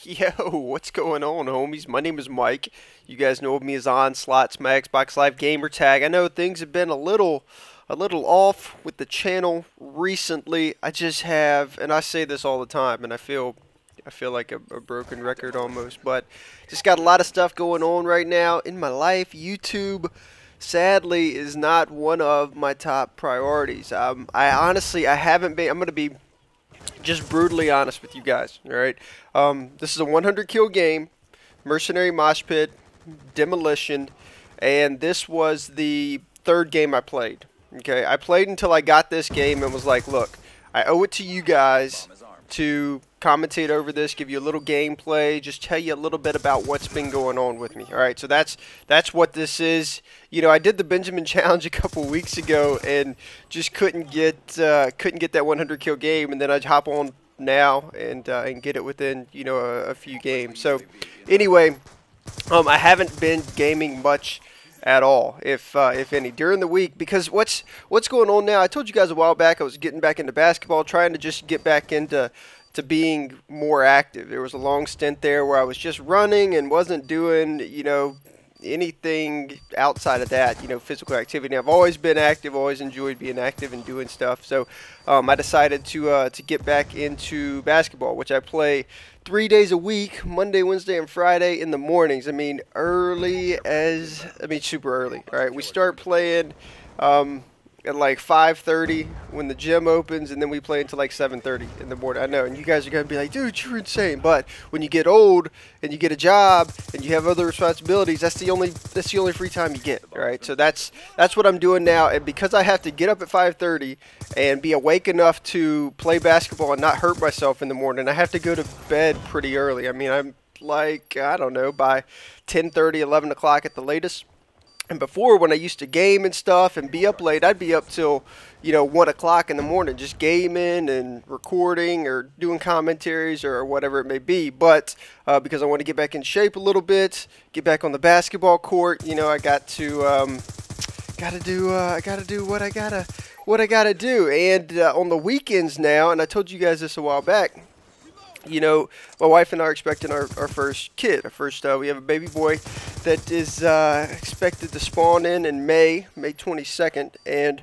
Yo, what's going on, homies? My name is Mike. You guys know me as Onslaught, my Xbox Live gamer tag. I know things have been a little off with the channel recently. I just have, and I say this all the time, and I feel like a broken record almost, but just got a lot of stuff going on right now in my life. YouTube, sadly, is not one of my top priorities. I haven't been. I'm gonna be just brutally honest with you guys, all right? This is a 100 kill game, Mercenary Mosh Pit, Demolition, and this was the third game I played. Okay, I played until I got this game and was like, look, I owe it to you guys to commentate over this, give you a little gameplay, just tell you a little bit about what's been going on with me. All right, so that's what this is. You know, I did the Benjamin challenge a couple weeks ago and just couldn't get that 100 kill game, and then I'd hop on now and get it within a few games. So anyway, I haven't been gaming much at all, if any, during the week, because what's going on now, I told you guys a while back I was getting back into basketball, trying to just get back into being more active. There was a long stint there where I was just running and wasn't doing anything outside of that, physical activity. I've always been active, always enjoyed being active and doing stuff. So I decided to get back into basketball, which I play 3 days a week, Monday, Wednesday, and Friday in the mornings. I mean, super early. All right, we start playing at like 5:30 when the gym opens, and then we play until like 7:30 in the morning. I know, and you guys are gonna be like, dude, you're insane. But when you get old and you get a job and you have other responsibilities, that's the only free time you get. All right, so that's what I'm doing now. And because I have to get up at 5:30 and be awake enough to play basketball and not hurt myself in the morning, I have to go to bed pretty early. I mean, I'm like, I don't know, by 10:30, 11 o'clock at the latest. And before, when I used to game and stuff and be up late, I'd be up till 1 o'clock in the morning, just gaming and recording or doing commentaries or whatever it may be. But because I want to get back in shape a little bit, get back on the basketball court, I got to do what I gotta do. And on the weekends now, and I told you guys this a while back, my wife and I are expecting our first kid. We have a baby boy that is expected to spawn in May 22nd, and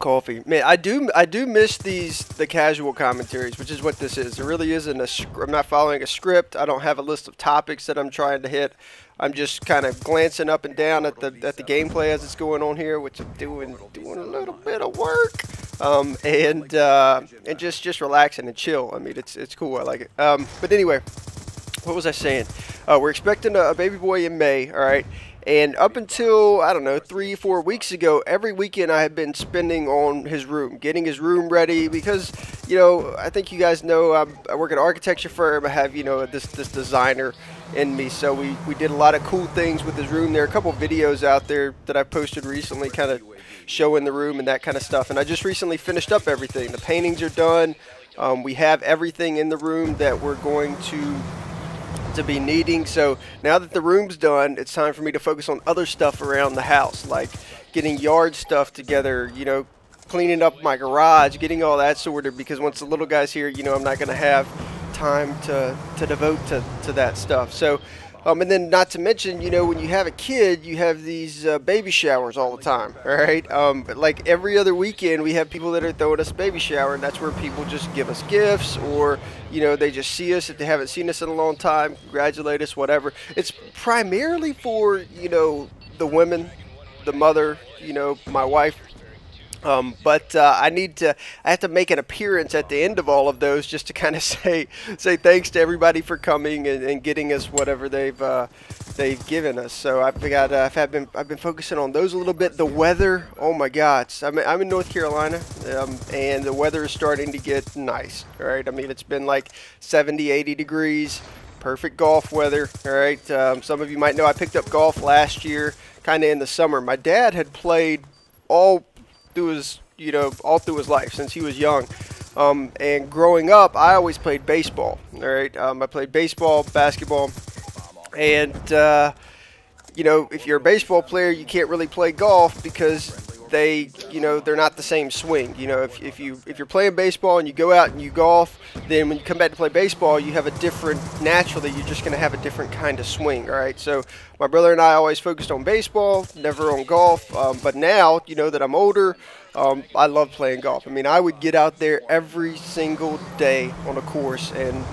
coffee. Man, I do miss the casual commentaries, which is what this is. It really isn't I'm not following a script. I don't have a list of topics that I'm trying to hit. I'm just kind of glancing up and down at the gameplay as it's going on here, which I'm doing a little bit of work, and just relaxing and chill. I mean, it's cool. I like it. But anyway, what was I saying? We're expecting a baby boy in May. All right. And up until, I don't know, 3-4 weeks ago, every weekend I had been spending on his room, getting his room ready, because, I think you guys know I work at an architecture firm. I have, this designer in me, so we did a lot of cool things with his room. There are a couple videos out there that I posted recently kind of showing the room and that kind of stuff, and I just recently finished up everything. The paintings are done. We have everything in the room that we're going to be needing. So now that the room's done, it's time for me to focus on other stuff around the house, like getting yard stuff together, cleaning up my garage, getting all that sorted, because once the little guy's here, I'm not going to have time to devote to that stuff. So and then not to mention, when you have a kid, you have these baby showers all the time, all right? But like every other weekend, we have people that are throwing us a baby shower, and that's where people just give us gifts, or, they just see us if they haven't seen us in a long time, congratulate us, whatever. It's primarily for, the women, the mother, my wife. But I have to make an appearance at the end of all of those, just to kind of say thanks to everybody for coming and getting us whatever they've given us. So I've been focusing on those a little bit. The weather, oh my God, I'm in North Carolina, and the weather is starting to get nice. All right, I mean, it's been like 70, 80 degrees, perfect golf weather. All right, some of you might know I picked up golf last year, kind of in the summer. My dad had played all through his life since he was young, and growing up I always played baseball. All right, I played baseball, basketball, and if you're a baseball player, you can't really play golf because they're not the same swing. If you're playing baseball and you go out and you golf, then when you come back to play baseball, you have a different, naturally, you're just going to have a different kind of swing, all right? So my brother and I always focused on baseball, never on golf, but now, that I'm older, I love playing golf. I mean, I would get out there every single day on a course and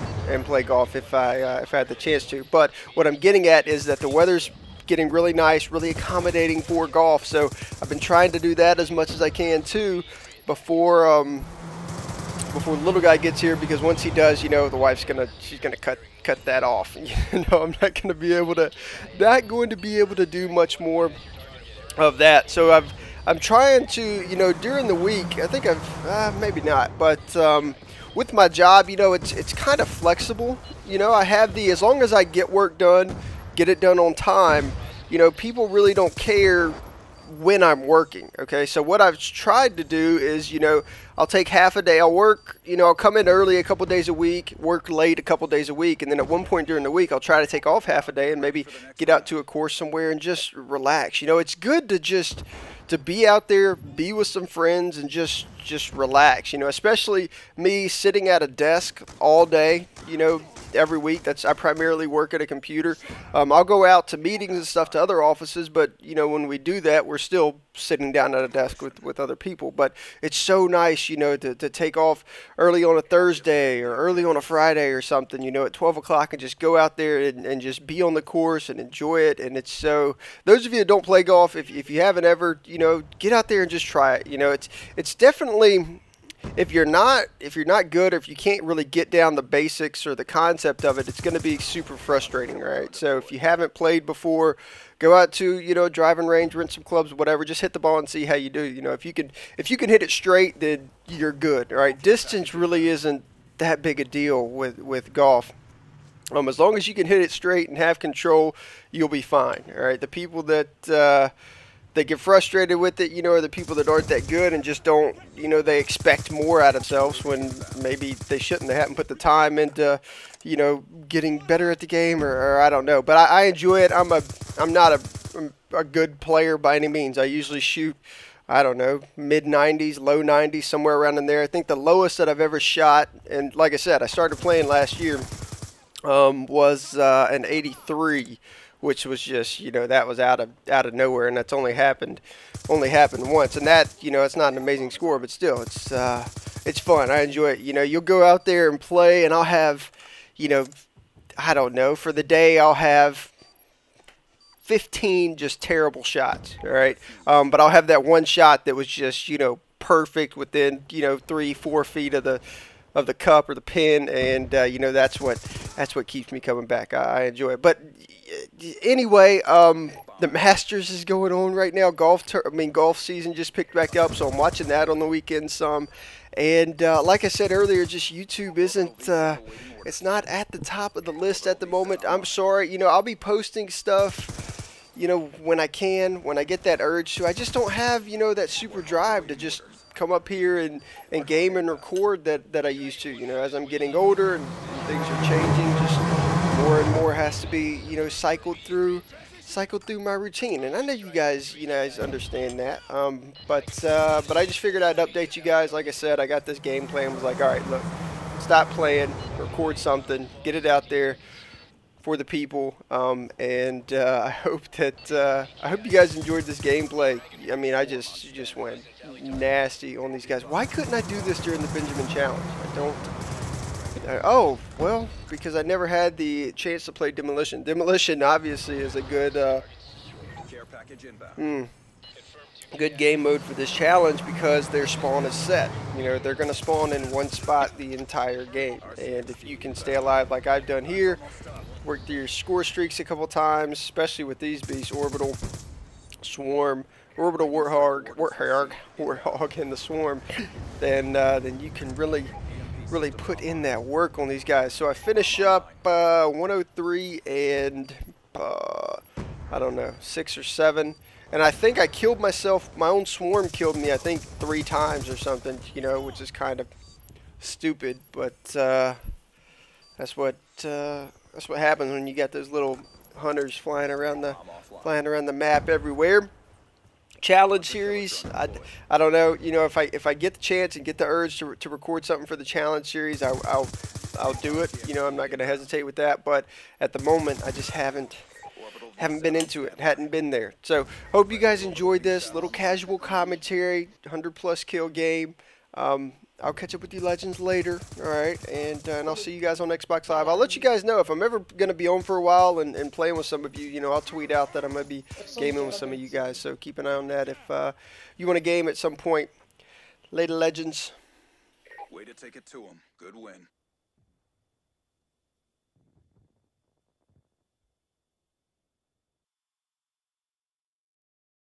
play golf if I had the chance to. But what I'm getting at is that the weather's getting really nice, really accommodating for golf. So I've been trying to do that as much as I can too before the little guy gets here, because once he does, the wife's she's gonna cut that off. I'm not going to be able to do much more of that. So I'm trying to, during the week, I think maybe not, but with my job, it's kind of flexible. I have as long as I get work done, get it done on time, people really don't care when I'm working. Okay, so what I've tried to do is, I'll take half a day, I'll work, I'll come in early a couple days a week, work late a couple days a week, and then at one point during the week I'll try to take off half a day and maybe get out to a course somewhere and just relax. It's good to be out there, be with some friends, and just relax. Especially me sitting at a desk all day, every week. I primarily work at a computer. I'll go out to meetings and stuff to other offices, but when we do that, we're still sitting down at a desk with other people. But it's so nice, to take off early on a Thursday or early on a Friday or something, at 12 o'clock, and just go out there and just be on the course and enjoy it. And it's so, those of you that don't play golf, if you haven't ever, get out there and just try it. It's definitely, if you're not good, or if you can't really get down the basics or the concept of it, it's going to be super frustrating, right? So if you haven't played before, go out to a driving range, rent some clubs, whatever. Just hit the ball and see how you do. If you can hit it straight, then you're good, right? Distance really isn't that big a deal with golf. As long as you can hit it straight and have control, you'll be fine. All right. The people that get frustrated with it, are the people that aren't that good and just don't, they expect more out of themselves when maybe they shouldn't. They haven't put the time into, getting better at the game, or I don't know. But I enjoy it. I'm not a good player by any means. I usually shoot, I don't know, mid-90s, low 90s, somewhere around in there. I think the lowest that I've ever shot, and like I said, I started playing last year, was an 83. Which was just, that was out of nowhere, and that's only happened once, and that, it's not an amazing score, but still, it's fun. I enjoy it. You'll go out there and play, and I'll have, I don't know, for the day I'll have 15 just terrible shots, all right? But I'll have that one shot that was just, perfect within, 3-4 feet of the cup or the pin, and that's what keeps me coming back. I enjoy it. But anyway, the Masters is going on right now. Golf season just picked back up, so I'm watching that on the weekend some. And like I said earlier, just YouTube isn't it's not at the top of the list at the moment. I'm sorry. I'll be posting stuff, when I can, when I get that urge to. I just don't have, that super drive to just come up here and game and record that I used to. As I'm getting older and things are changing, just more and more has to be, cycled through my routine. And I know you guys understand that. But I just figured I'd update you guys. Like I said, I got this game plan. Was like, all right, look, stop playing, record something, get it out there for the people. And I hope you guys enjoyed this gameplay. I mean, I just went nasty on these guys. Why couldn't I do this during the Benjamin Challenge? Oh, well, because I never had the chance to play Demolition. Demolition obviously is a good good game mode for this challenge, because their spawn is set. They're going to spawn in one spot the entire game. And if you can stay alive like I've done here, work through your score streaks a couple times, especially with these beasts, Orbital, Swarm, Orbital Warthog, and the Swarm, then you can really put in that work on these guys. So I finish up 103 and I don't know, 6 or 7, and I think I killed myself. My own Swarm killed me, I think 3 times or something, which is kind of stupid, but that's what happens when you got those little hunters flying around the map everywhere. challenge series, I don't know. You know, if I get the chance and get the urge to record something for the challenge series, I'll do it. You know, I'm not going to hesitate with that. But at the moment, I just haven't been into it, hadn't been there. So hope you guys enjoyed this little casual commentary, 100+ kill game. I'll catch up with you legends later, all right, and I'll see you guys on Xbox Live. I'll let you guys know if I'm ever going to be on for a while and playing with some of you. You know, I'll tweet out that I'm going to be gaming with some of you guys, so keep an eye on that if you want to game at some point. Later, legends. Way to take it to 'em. Good win.